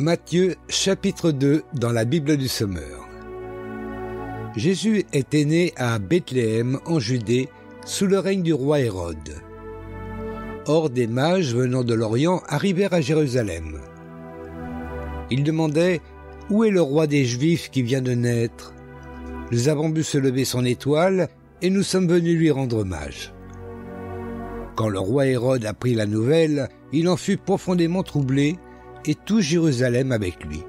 Matthieu chapitre 2 dans la Bible du Sommeur. Jésus était né à Bethléem en Judée sous le règne du roi Hérode. Or des mages venant de l'Orient arrivèrent à Jérusalem. Ils demandaient « Où est le roi des Juifs qui vient de naître ? Nous avons vu se lever son étoile et nous sommes venus lui rendre hommage. » Quand le roi Hérode apprit la nouvelle, il en fut profondément troublé et tout Jérusalem avec lui.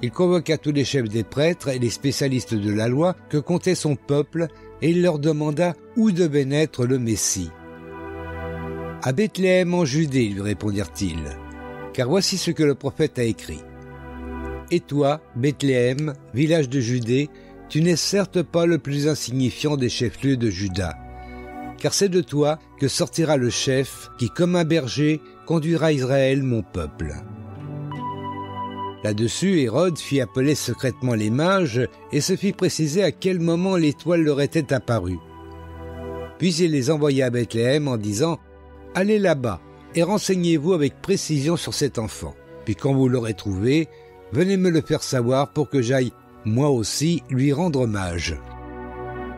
Il convoqua tous les chefs des prêtres et les spécialistes de la loi que comptait son peuple et il leur demanda où devait naître le Messie. « À Bethléem en Judée, lui répondirent-ils, car voici ce que le prophète a écrit. Et toi, Bethléem, village de Judée, tu n'es certes pas le plus insignifiant des chefs-lieux de Juda, car c'est de toi que sortira le chef qui, comme un berger, conduira Israël, mon peuple. » Là-dessus, Hérode fit appeler secrètement les mages et se fit préciser à quel moment l'étoile leur était apparue. Puis il les envoya à Bethléem en disant « Allez là-bas et renseignez-vous avec précision sur cet enfant. Puis quand vous l'aurez trouvé, venez me le faire savoir pour que j'aille, moi aussi, lui rendre hommage. »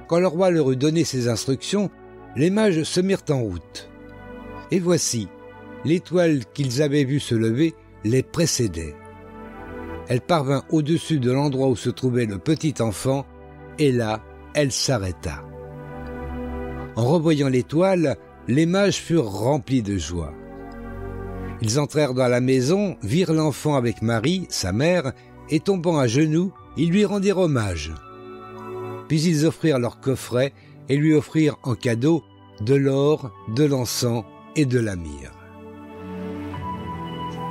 Quand le roi leur eut donné ses instructions, les mages se mirent en route. Et voici, l'étoile qu'ils avaient vue se lever les précédait. Elle parvint au-dessus de l'endroit où se trouvait le petit enfant, et là, elle s'arrêta. En revoyant l'étoile, les mages furent remplis de joie. Ils entrèrent dans la maison, virent l'enfant avec Marie, sa mère, et tombant à genoux, ils lui rendirent hommage. Puis ils offrirent leur coffret et lui offrirent en cadeau de l'or, de l'encens et de la myrrhe.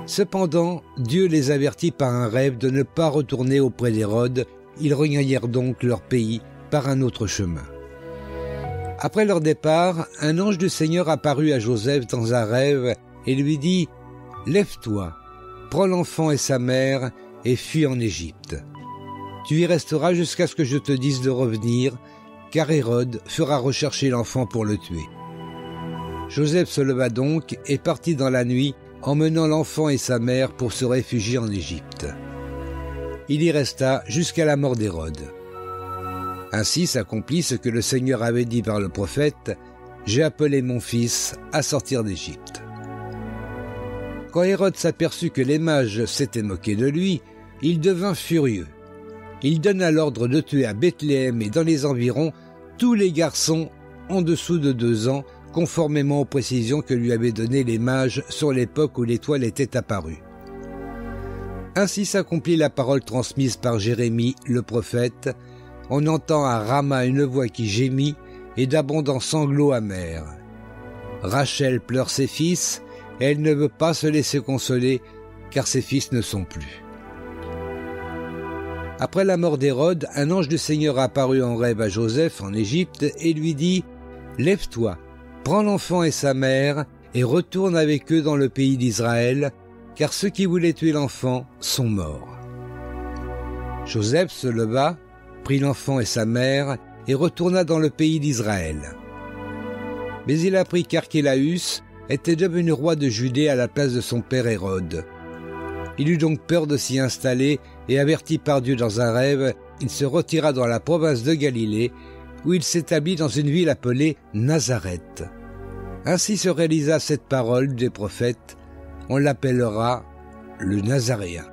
Cependant, Dieu les avertit par un rêve de ne pas retourner auprès d'Hérode. Ils regagnèrent donc leur pays par un autre chemin. Après leur départ, un ange du Seigneur apparut à Joseph dans un rêve et lui dit « Lève-toi, prends l'enfant et sa mère et fuis en Égypte. Tu y resteras jusqu'à ce que je te dise de revenir, car Hérode fera rechercher l'enfant pour le tuer. » Joseph se leva donc et partit dans la nuit, emmenant l'enfant et sa mère pour se réfugier en Égypte. Il y resta jusqu'à la mort d'Hérode. Ainsi s'accomplit ce que le Seigneur avait dit par le prophète « J'ai appelé mon fils à sortir d'Égypte. » Quand Hérode s'aperçut que les mages s'étaient moqués de lui, il devint furieux. Il donna l'ordre de tuer à Bethléem et dans les environs tous les garçons en dessous de 2 ans, conformément aux précisions que lui avaient données les mages sur l'époque où l'étoile était apparue. Ainsi s'accomplit la parole transmise par Jérémie, le prophète. On entend à Rama une voix qui gémit et d'abondants sanglots amers. Rachel pleure ses fils et elle ne veut pas se laisser consoler car ses fils ne sont plus. Après la mort d'Hérode, un ange du Seigneur apparut en rêve à Joseph en Égypte et lui dit « Lève-toi, prends l'enfant et sa mère et retourne avec eux dans le pays d'Israël, car ceux qui voulaient tuer l'enfant sont morts. » Joseph se leva, prit l'enfant et sa mère et retourna dans le pays d'Israël. Mais il apprit qu'Archélaüs était devenu roi de Judée à la place de son père Hérode. Il eut donc peur de s'y installer et averti par Dieu dans un rêve, il se retira dans la province de Galilée, où il s'établit dans une ville appelée Nazareth. Ainsi se réalisa cette parole des prophètes, on l'appellera le Nazaréen.